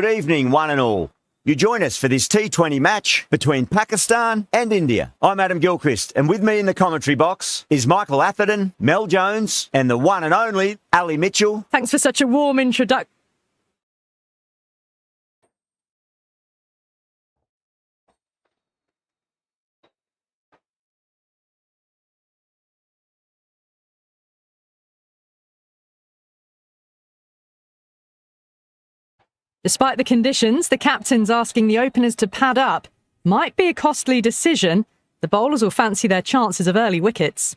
Good evening, one and all. You join us for this T20 match between Pakistan and India. I'm Adam Gilchrist, and with me in the commentary box is Michael Atherton, Mel Jones, and the one and only Ali Mitchell. Thanks for such a warm introduction. Despite the conditions, the captain's asking the openers to pad up. Might be a costly decision. The bowlers will fancy their chances of early wickets.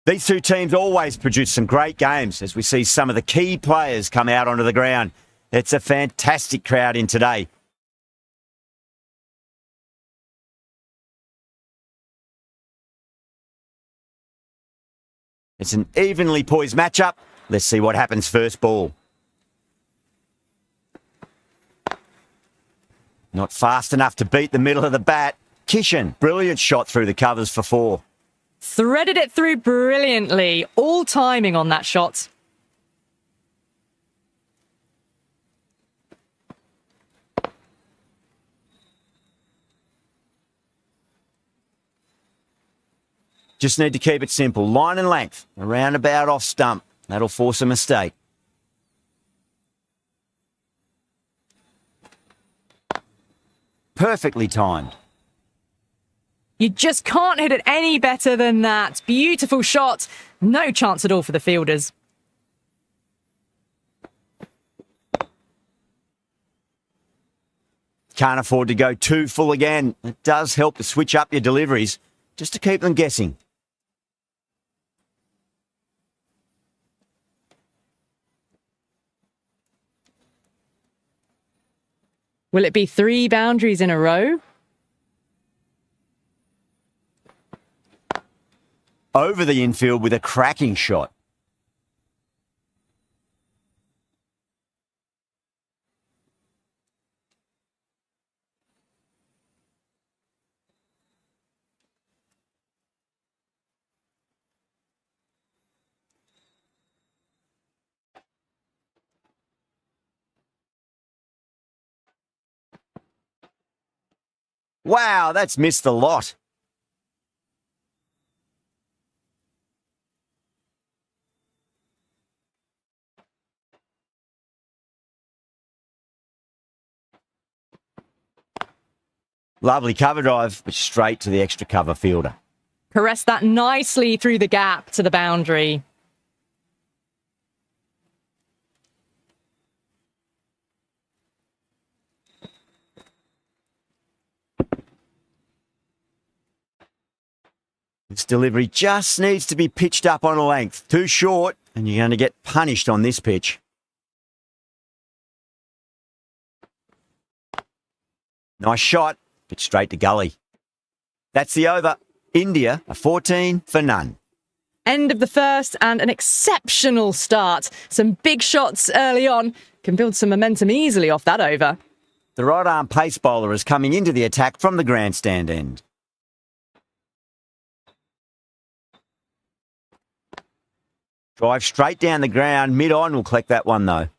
These two teams always produce some great games as we see some of the key players come out onto the ground. It's a fantastic crowd in today. It's an evenly poised matchup. Let's see what happens first ball. Not fast enough to beat the middle of the bat. Kishan, brilliant shot through the covers for 4. Threaded it through brilliantly. All timing on that shot. Just need to keep it simple. Line and length, around about off stump. That'll force a mistake. Perfectly timed. You just can't hit it any better than that. Beautiful shot. No chance at all for the fielders. Can't afford to go too full again. It does help to switch up your deliveries, just to keep them guessing. Will it be 3 boundaries in a row? Over the infield with a cracking shot. Wow, that's missed the lot. Lovely cover drive, but straight to the extra cover fielder. Caress that nicely through the gap to the boundary. This delivery just needs to be pitched up on a length. Too short, and you're going to get punished on this pitch. Nice shot, but straight to gully. That's the over. India, a 14 for none. End of the first and an exceptional start. Some big shots early on. Can build some momentum easily off that over. The right-arm pace bowler is coming into the attack from the grandstand end. Drive straight down the ground. Mid-on will collect that one, though.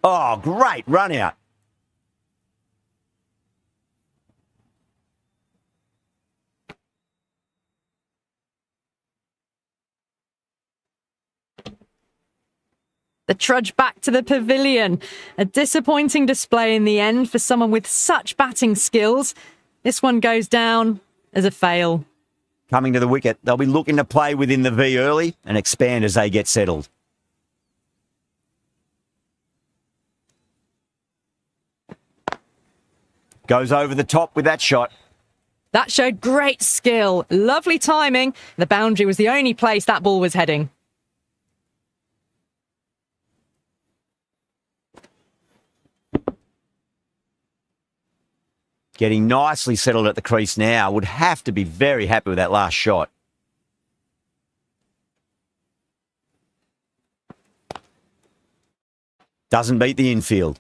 Oh, great run out. The trudge back to the pavilion. A disappointing display in the end for someone with such batting skills. This one goes down as a fail. Coming to the wicket, they'll be looking to play within the V early and expand as they get settled. Goes over the top with that shot. That showed great skill. Lovely timing. The boundary was the only place that ball was heading. Getting nicely settled at the crease now. Would have to be very happy with that last shot. Doesn't beat the infield.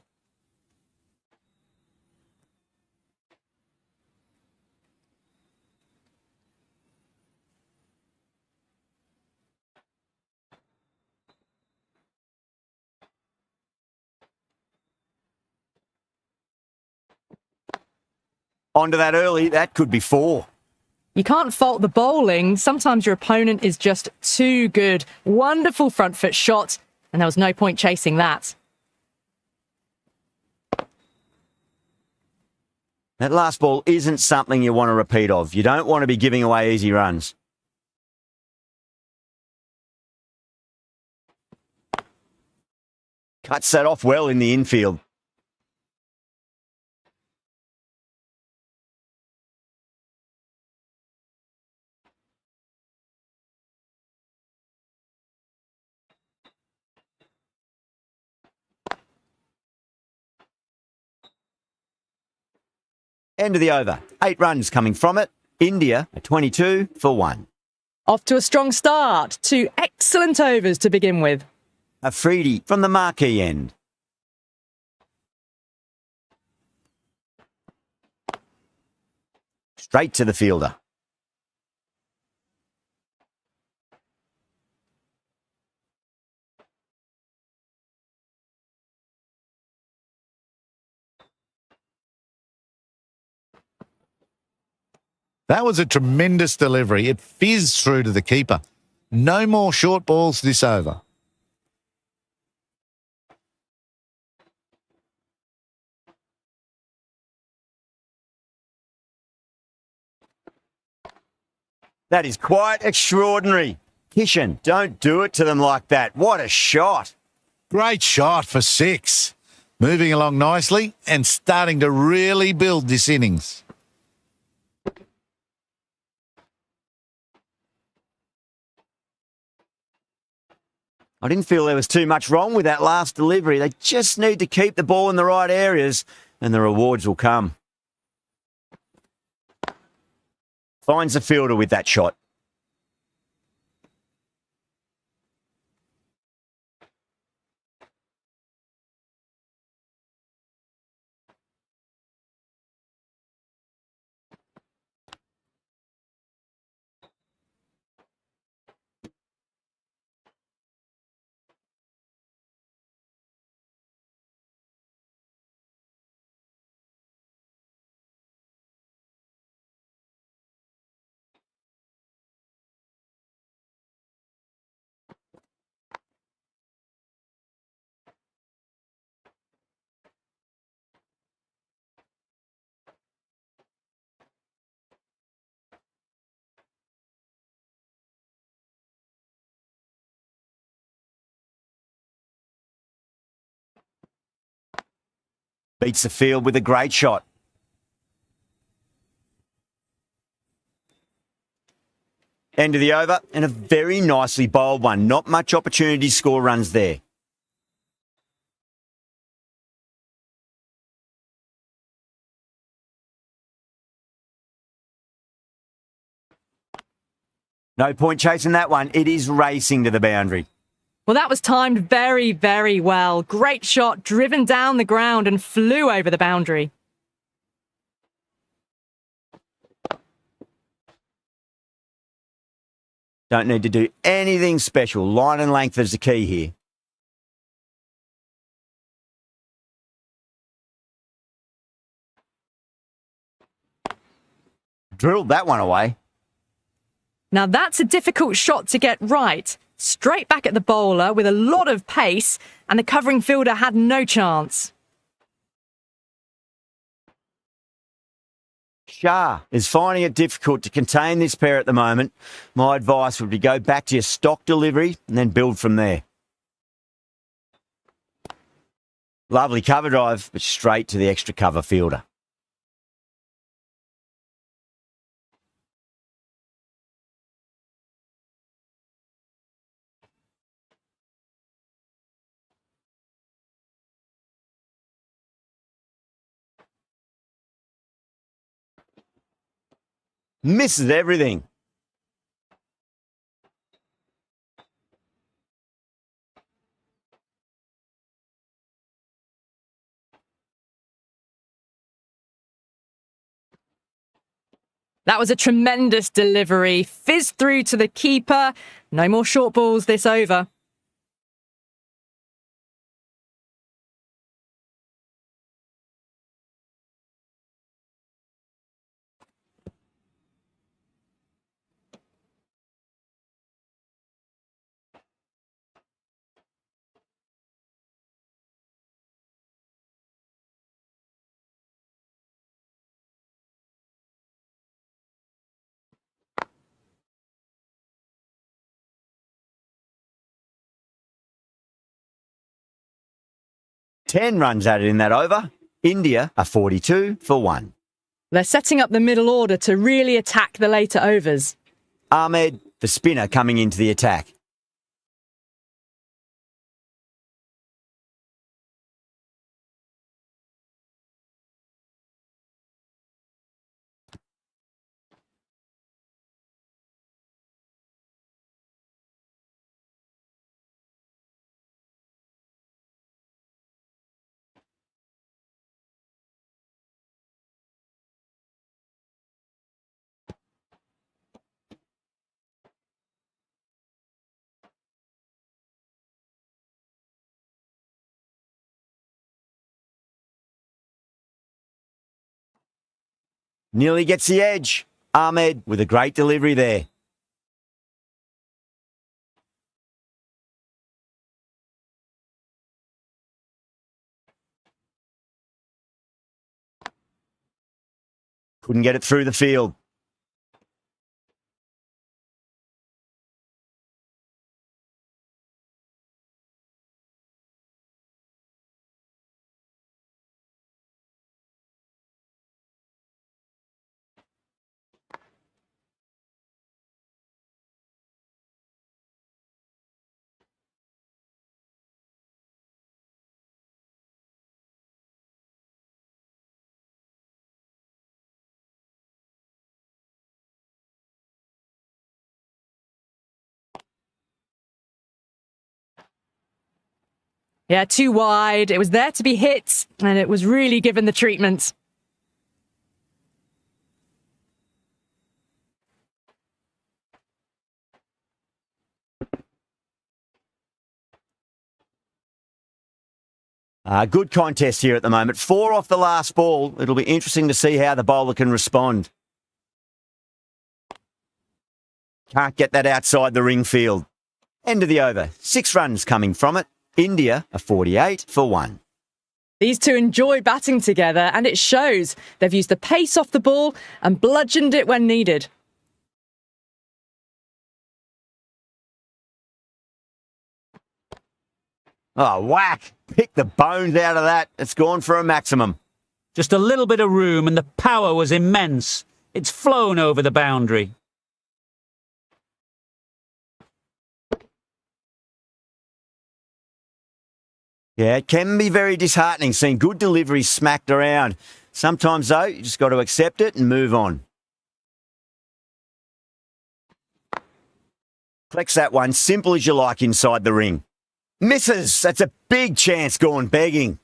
Onto that early, that could be 4. You can't fault the bowling. Sometimes your opponent is just too good. Wonderful front foot shot, and there was no point chasing that. That last ball isn't something you want to repeat of. You don't want to be giving away easy runs. Cuts that off well in the infield. End of the over. 8 runs coming from it. India, a 22 for 1. Off to a strong start. 2 excellent overs to begin with. Afridi from the marquee end. Straight to the fielder. That was a tremendous delivery. It fizzed through to the keeper. No more short balls this over. That is quite extraordinary. Kishan, don't do it to them like that. What a shot. Great shot for 6. Moving along nicely and starting to really build this innings. I didn't feel there was too much wrong with that last delivery. They just need to keep the ball in the right areas and the rewards will come. Finds the fielder with that shot. Beats the field with a great shot. End of the over and a very nicely bowled one. Not much opportunity to score runs there. No point chasing that one. It is racing to the boundary. Well, that was timed very, very well. Great shot, driven down the ground and flew over the boundary. Don't need to do anything special. Line and length is the key here. Drilled that one away. Now that's a difficult shot to get right. Straight back at the bowler with a lot of pace, and the covering fielder had no chance. Shah is finding it difficult to contain this pair at the moment. My advice would be go back to your stock delivery and then build from there. Lovely cover drive, but straight to the extra cover fielder. Misses everything. That was a tremendous delivery. Fizzed through to the keeper. No more short balls this over. 10 runs added in that over. India are 42 for 1. They're setting up the middle order to really attack the later overs. Ahmed, the spinner, coming into the attack. Nearly gets the edge. Ahmed with a great delivery there. Couldn't get it through the field. Yeah, too wide. It was there to be hit, and it was really given the treatment. Good contest here at the moment. 4 off the last ball. It'll be interesting to see how the bowler can respond. Can't get that outside the ring field. End of the over. 6 runs coming from it. India are 48 for 1. These two enjoy batting together, and it shows. They've used the pace off the ball and bludgeoned it when needed. Oh, whack. Pick the bones out of that. It's gone for a maximum. Just a little bit of room and the power was immense. It's flown over the boundary. Yeah, it can be very disheartening seeing good deliveries smacked around. Sometimes, though, you just got to accept it and move on. Flex that one, simple as you like inside the ring. Misses. That's a big chance gone begging.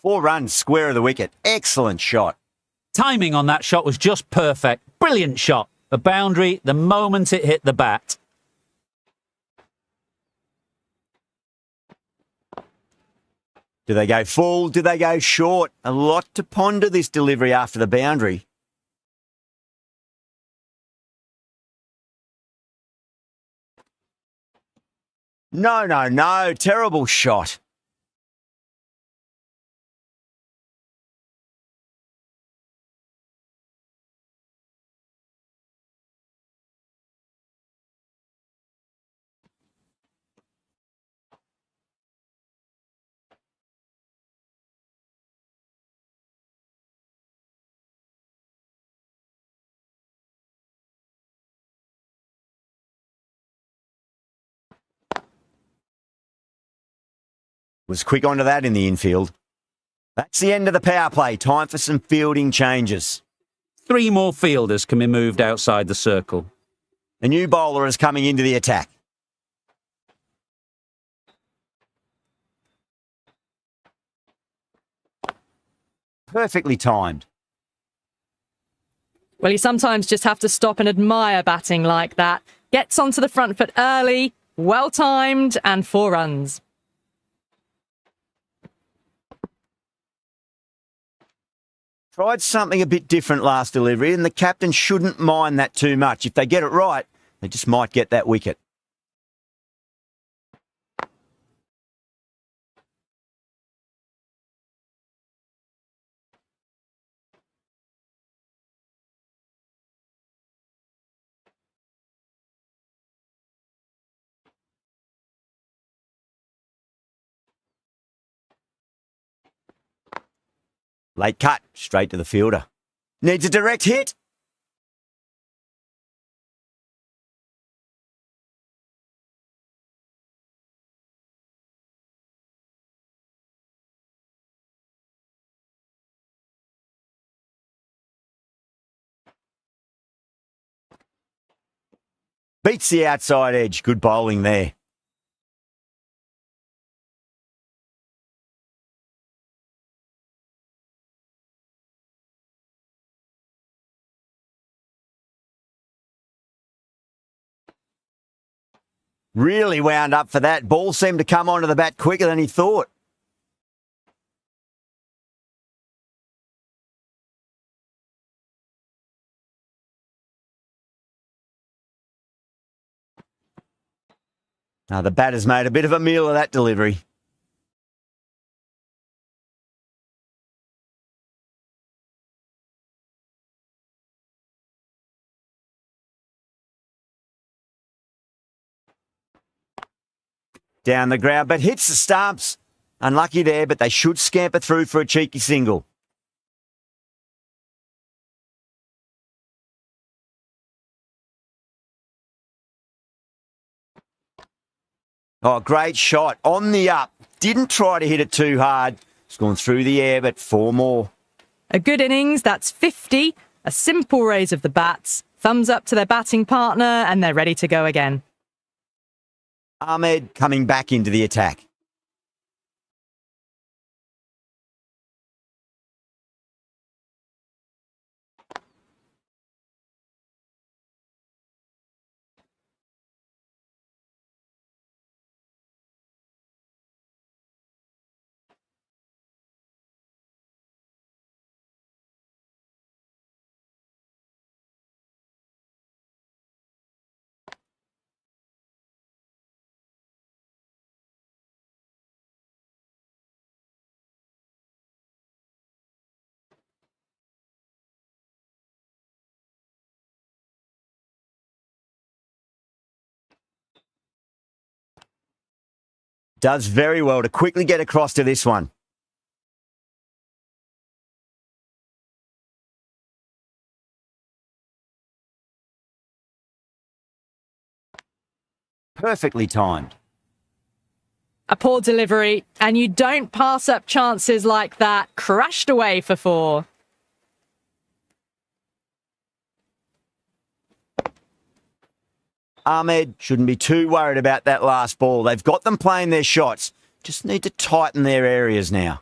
Four runs, square of the wicket. Excellent shot. Timing on that shot was just perfect. Brilliant shot. The boundary, the moment it hit the bat. Do they go full? Do they go short? A lot to ponder this delivery after the boundary. No, no, no. Terrible shot. Was quick onto that in the infield. That's the end of the power play. Time for some fielding changes. 3 more fielders can be moved outside the circle. A new bowler is coming into the attack. Perfectly timed. Well, you sometimes just have to stop and admire batting like that. Gets onto the front foot early, Well timed and 4 runs. Tried something a bit different last delivery, and the captain shouldn't mind that too much. If they get it right, they just might get that wicket. Late cut, straight to the fielder. Needs a direct hit. Beats the outside edge. Good bowling there. Really wound up for that. Ball seemed to come onto the bat quicker than he thought. Now the batter's made a bit of a meal of that delivery. Down the ground, but hits the stumps. Unlucky there, but they should scamper through for a cheeky single. Oh, great shot. On the up. Didn't try to hit it too hard. It's gone through the air, but 4 more. A good innings, that's 50. A simple raise of the bats. Thumbs up to their batting partner, and they're ready to go again. Ahmed coming back into the attack. Does very well to quickly get across to this one. Perfectly timed. A poor delivery, and you don't pass up chances like that. Crashed away for 4. Ahmed shouldn't be too worried about that last ball. They've got them playing their shots. Just need to tighten their areas now.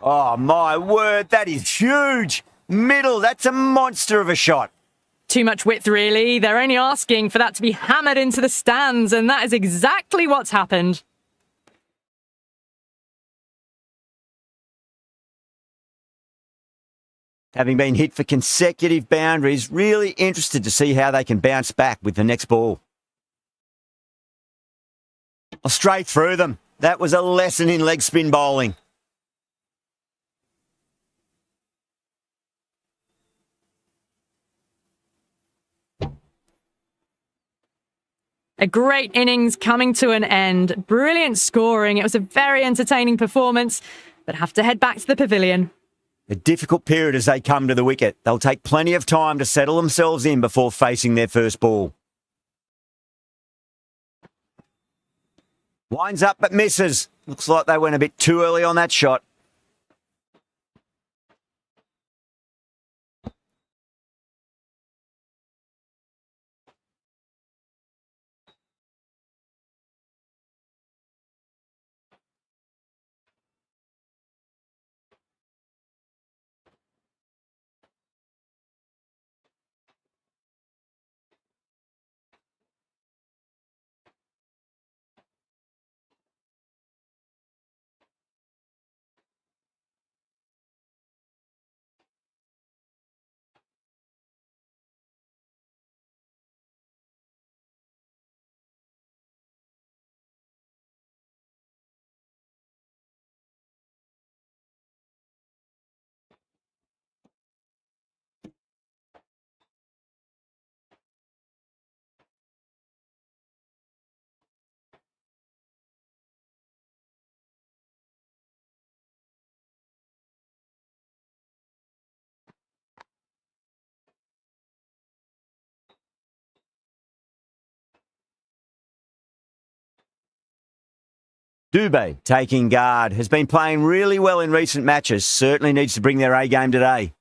Oh, my word, that is huge. Middle, that's a monster of a shot. Too much width, really. They're only asking for that to be hammered into the stands, and that is exactly what's happened. Having been hit for consecutive boundaries, really interested to see how they can bounce back with the next ball. Straight through them. That was a lesson in leg spin bowling. A great innings coming to an end. Brilliant scoring. It was a very entertaining performance, but have to head back to the pavilion. A difficult period as they come to the wicket. They'll take plenty of time to settle themselves in before facing their first ball. Winds up but misses. Looks like they went a bit too early on that shot. Dubé, taking guard, has been playing really well in recent matches. Certainly needs to bring their A game today.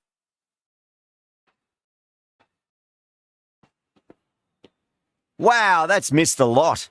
Wow, that's missed a lot.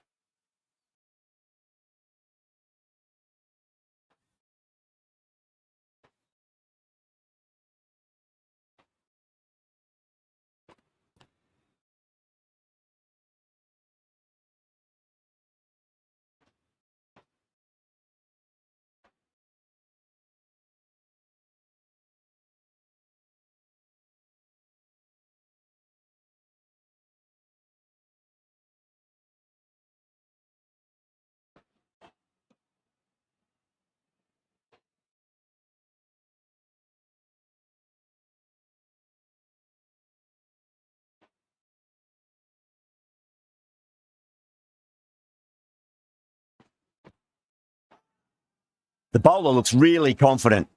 The bowler looks really confident.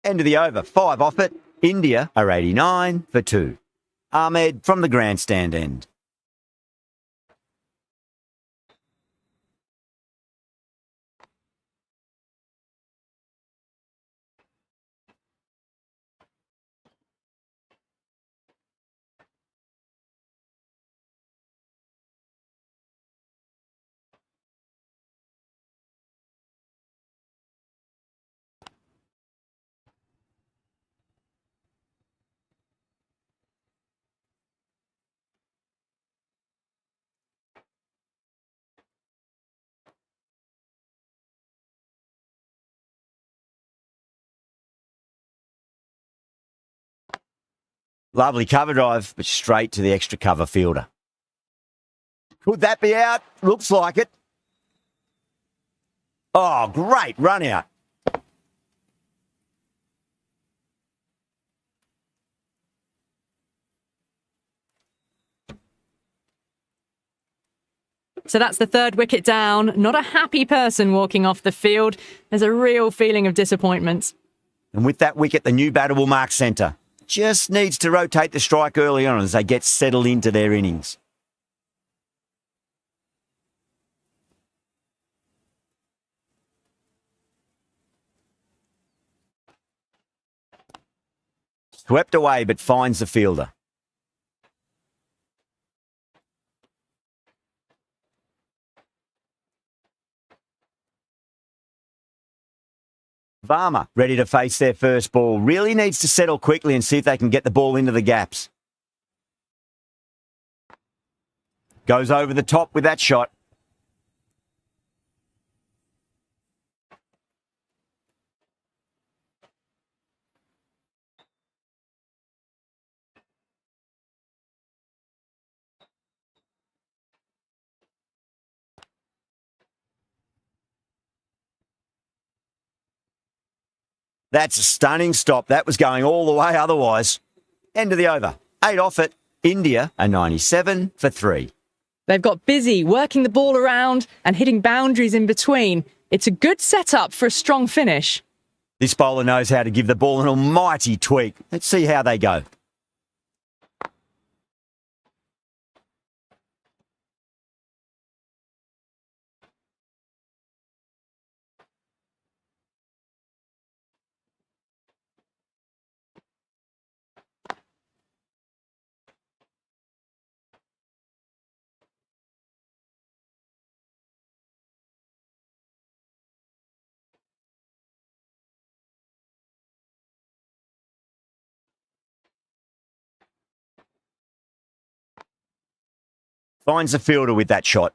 End of the over. 5 off it. India are 89 for 2. Ahmed from the grandstand end. Lovely cover drive, but straight to the extra cover fielder. Could that be out? Looks like it. Oh, great run out. So that's the third wicket down. Not a happy person walking off the field. There's a real feeling of disappointment. And with that wicket, the new batter will mark centre. Just needs to rotate the strike early on as they get settled into their innings. Swept away, but finds the fielder. Varma ready to face their first ball. Really needs to settle quickly and see if they can get the ball into the gaps. Goes over the top with that shot. That's a stunning stop. That was going all the way otherwise. End of the over. 8 off it. India are 97 for 3. They've got busy working the ball around and hitting boundaries in between. It's a good setup for a strong finish. This bowler knows how to give the ball an almighty tweak. Let's see how they go. Finds the fielder with that shot.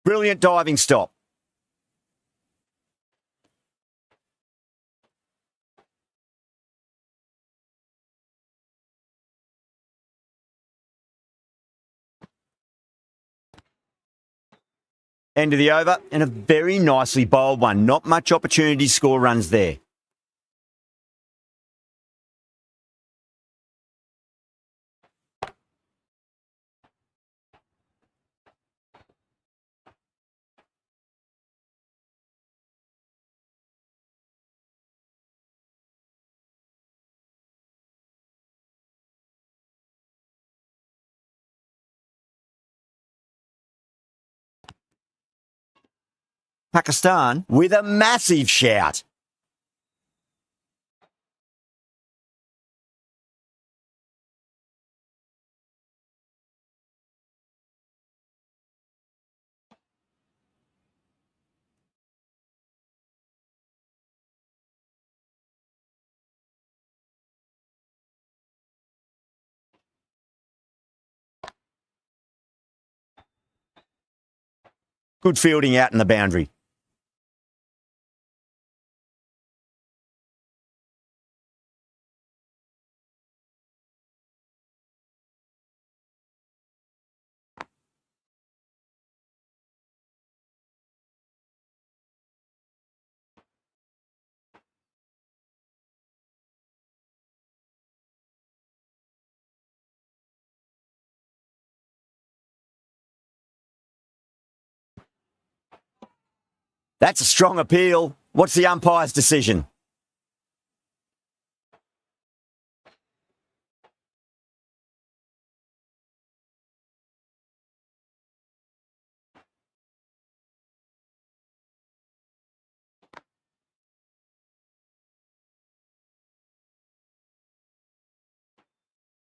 Brilliant diving stop. End of the over, and a very nicely bowled one. Not much opportunity to score runs there. Pakistan with a massive shout. Good fielding out in the boundary. That's a strong appeal. What's the umpire's decision?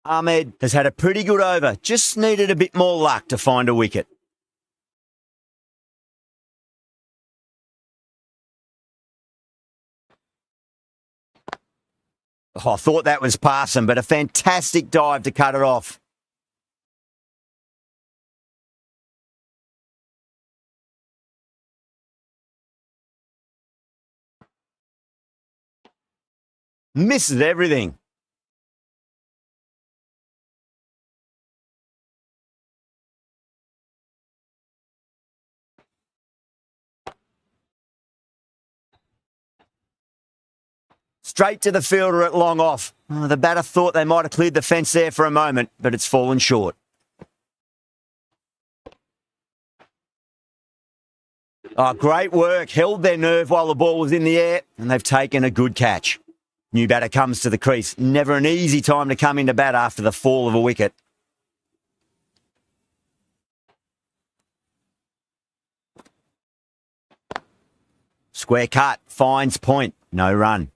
Ahmed has had a pretty good over, just needed a bit more luck to find a wicket. Oh, I thought that was passing, but a fantastic dive to cut it off. Misses everything. Straight to the fielder at long off. Oh, the batter thought they might have cleared the fence there for a moment, but it's fallen short. Oh, great work. Held their nerve while the ball was in the air, and they've taken a good catch. New batter comes to the crease. Never an easy time to come into bat after the fall of a wicket. Square cut, finds point, no run.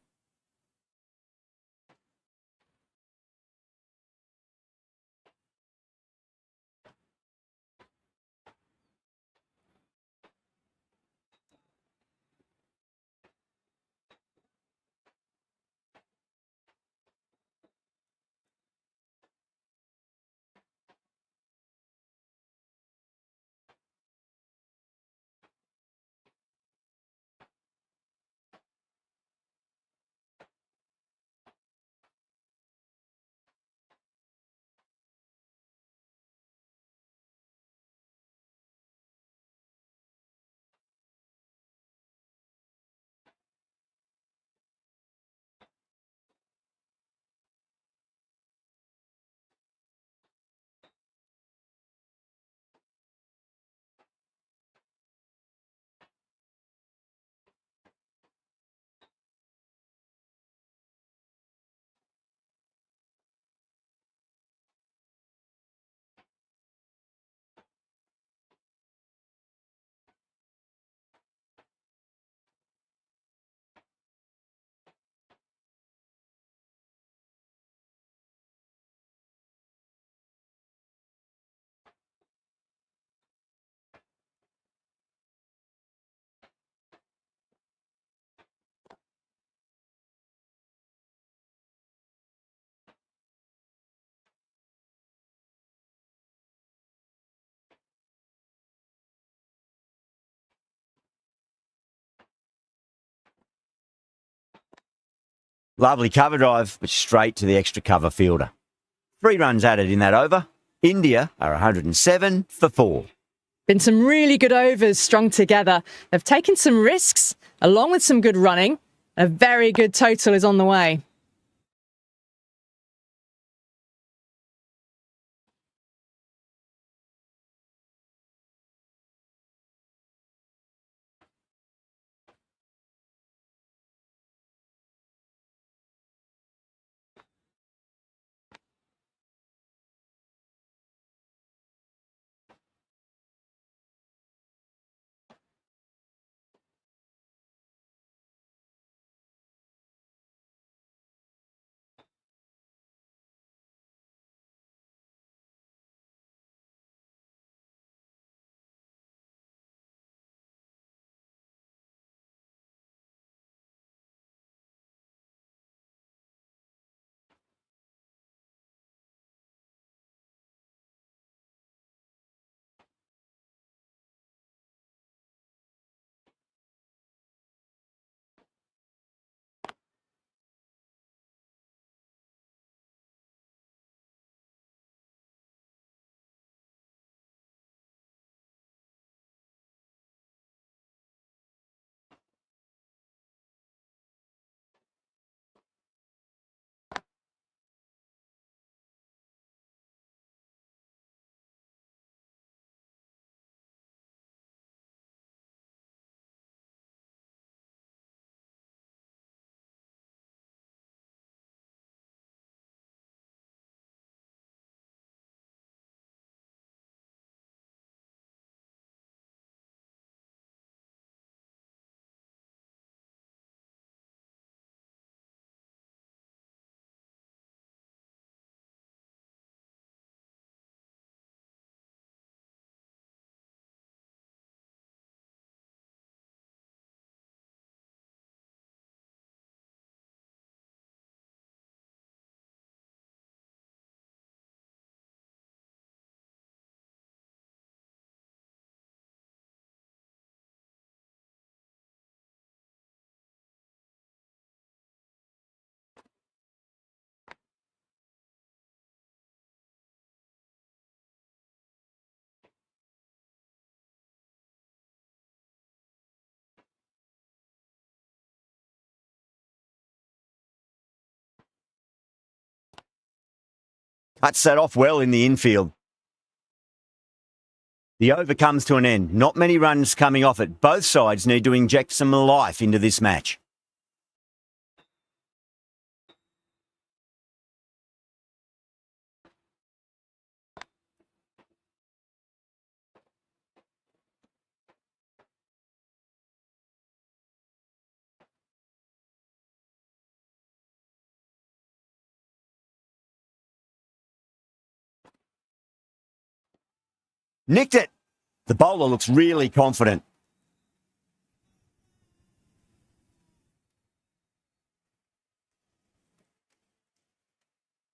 Lovely cover drive, but straight to the extra cover fielder. 3 runs added in that over. India are 107 for 4. Been some really good overs strung together. They've taken some risks, along with some good running. A very good total is on the way. Cuts that off well in the infield. The over comes to an end. Not many runs coming off it. Both sides need to inject some life into this match. Nicked it. The bowler looks really confident.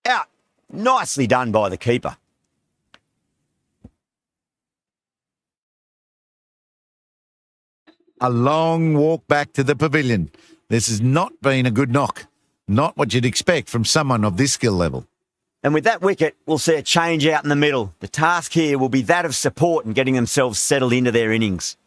Out. Nicely done by the keeper. A long walk back to the pavilion. This has not been a good knock. Not what you'd expect from someone of this skill level. And with that wicket, we'll see a change out in the middle. The task here will be that of support and getting themselves settled into their innings.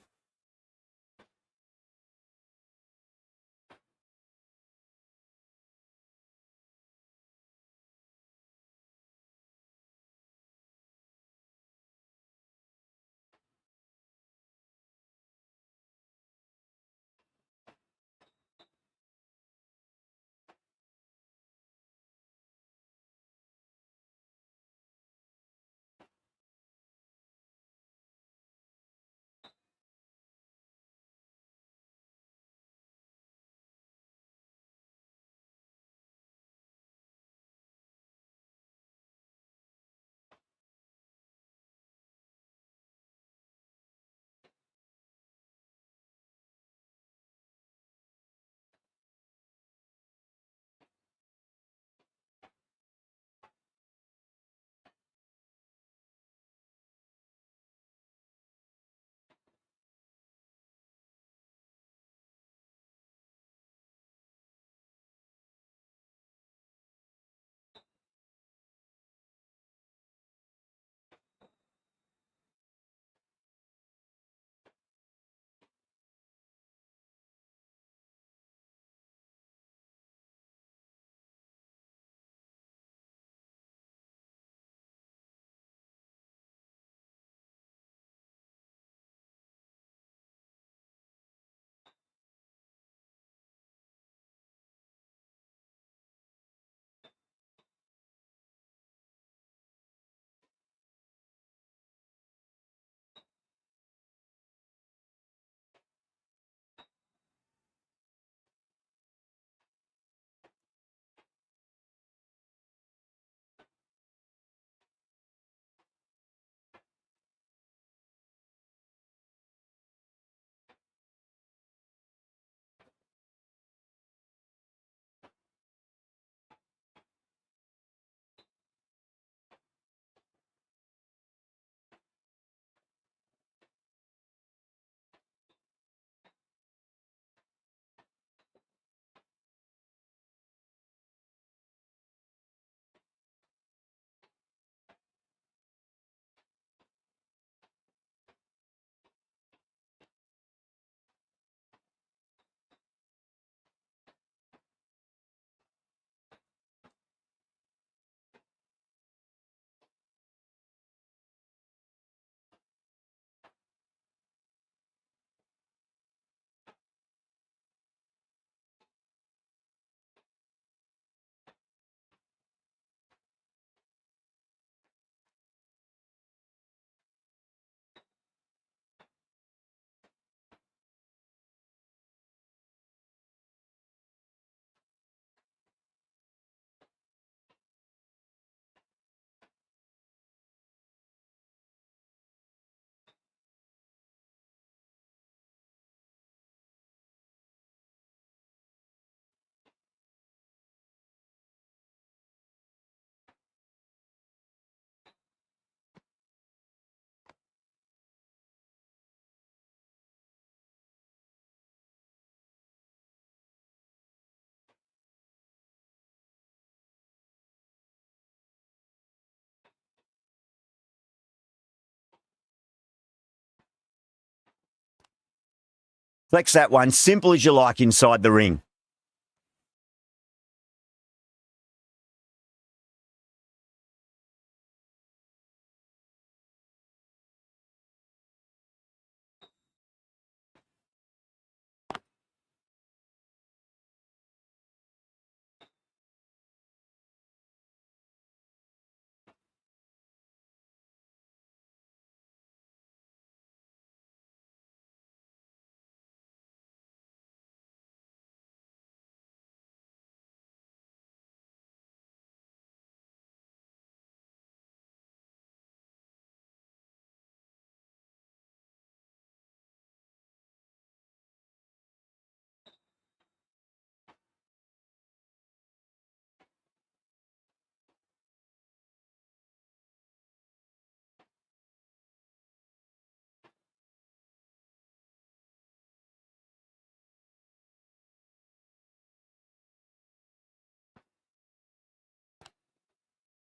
Flex that one simple as you like inside the ring.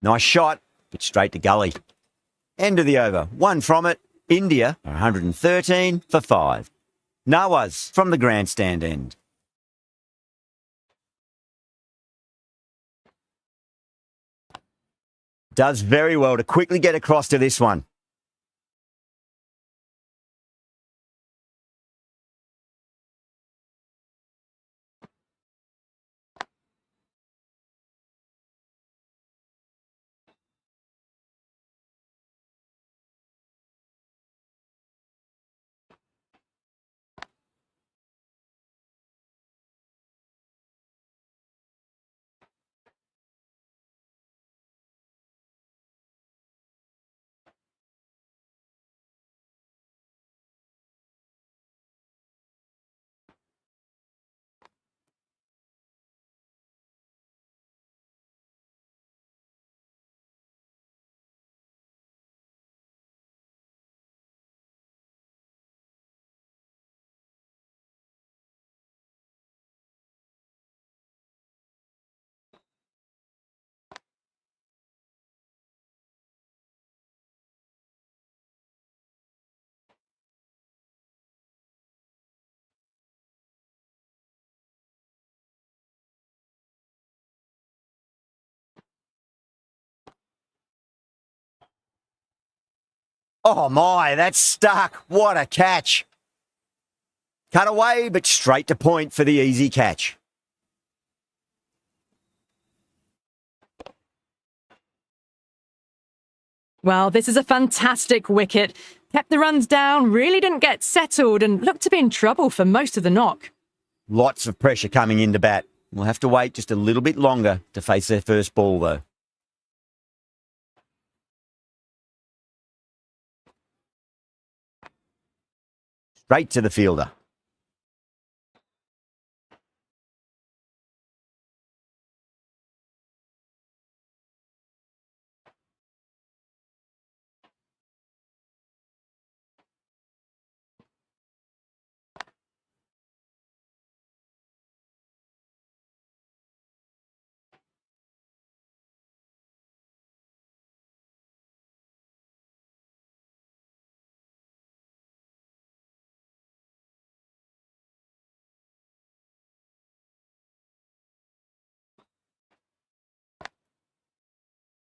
Nice shot, but straight to gully. End of the over. One from it. India, 113 for 5. Nawaz from the grandstand end. Does very well to quickly get across to this one. Oh my, that's stuck. What a catch. Cut away, but straight to point for the easy catch. Well, this is a fantastic wicket. Kept the runs down, really didn't get settled, and looked to be in trouble for most of the knock. Lots of pressure coming into bat. We'll have to wait just a little bit longer to face their first ball, though. Straight to the fielder.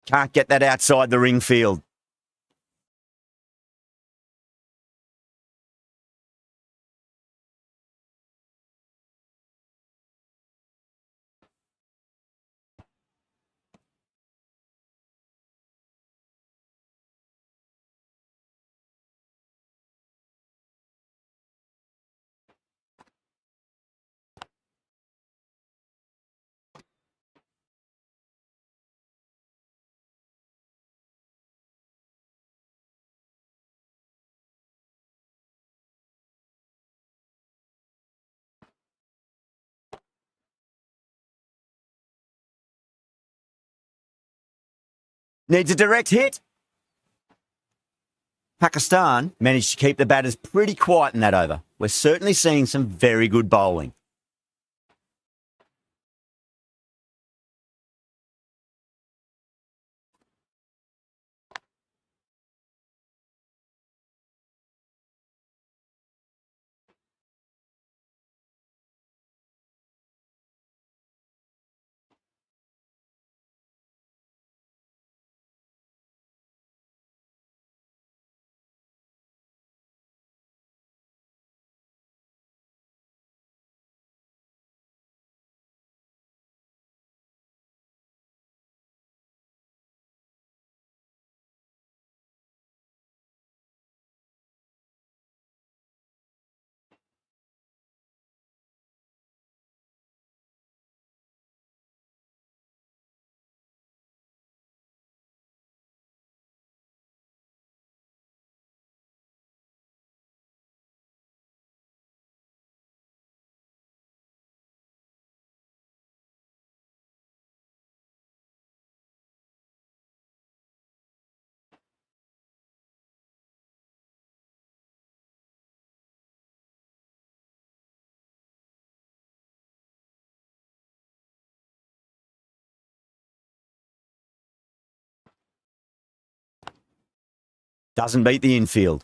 Can't get that outside the ring field. Needs a direct hit. Pakistan managed to keep the batters pretty quiet in that over. We're certainly seeing some very good bowling. Doesn't beat the infield.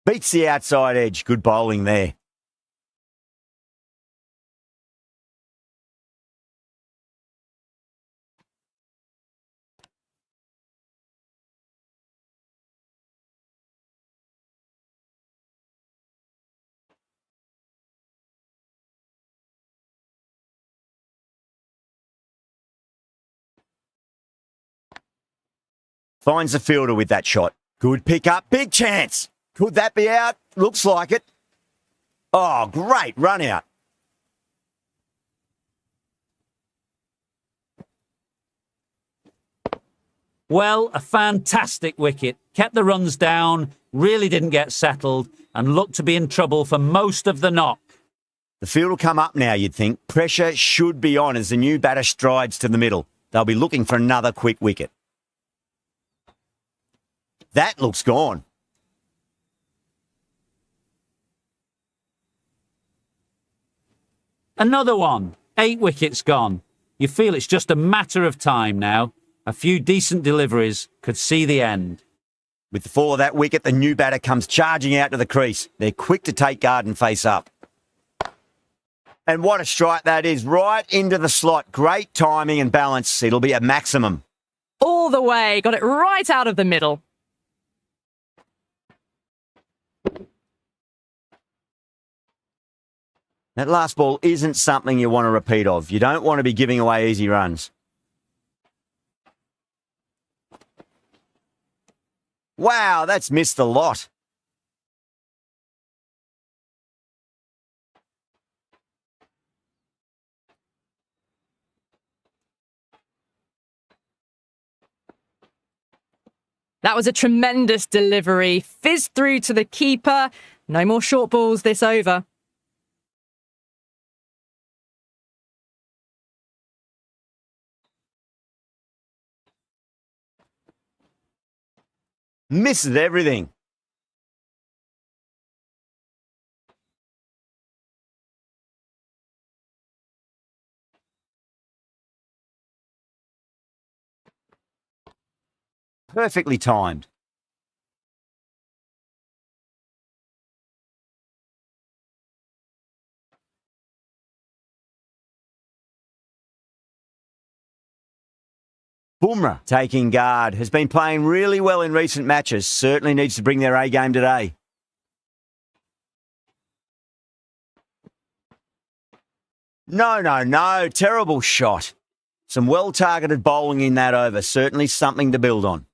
Beats the outside edge. Good bowling there. Finds the fielder with that shot. Good pick up. Big chance. Could that be out? Looks like it. Oh, great run out. Well, a fantastic wicket. Kept the runs down, really didn't get settled, and looked to be in trouble for most of the knock. The field will come up now, you'd think. Pressure should be on as the new batter strides to the middle. They'll be looking for another quick wicket. That looks gone. Another one. 8 wickets gone. You feel it's just a matter of time now. A few decent deliveries could see the end. With the fall of that wicket, the new batter comes charging out to the crease. They're quick to take guard and face up. And what a strike that is, right into the slot. Great timing and balance. It'll be a maximum. All the way. Got it right out of the middle. That last ball isn't something you want to repeat of. You don't want to be giving away easy runs. Wow, that's missed a lot. That was a tremendous delivery. Fizzed through to the keeper. No more short balls this over. Misses everything. Perfectly timed. Bumrah taking guard. Has been playing really well in recent matches. Certainly needs to bring their A game today. No. Terrible shot. Some well-targeted bowling in that over. Certainly something to build on.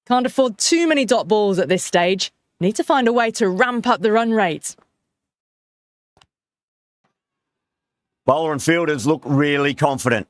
Can't afford too many dot balls at this stage. Need to find a way to ramp up the run rate. Bowler and fielders look really confident.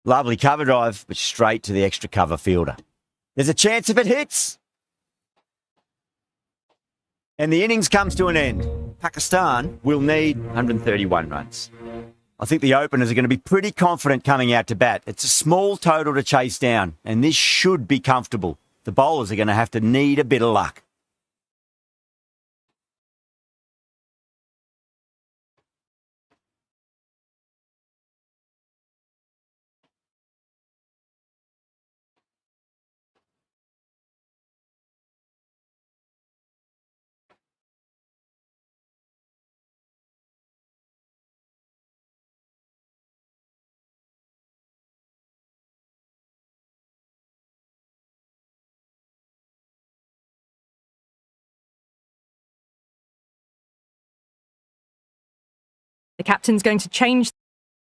Lovely cover drive, but straight to the extra cover fielder. There's a chance if it hits. And the innings comes to an end. Pakistan will need 131 runs. I think the openers are going to be pretty confident coming out to bat. It's a small total to chase down, and this should be comfortable. The bowlers are going to have to need a bit of luck. The captain's going to change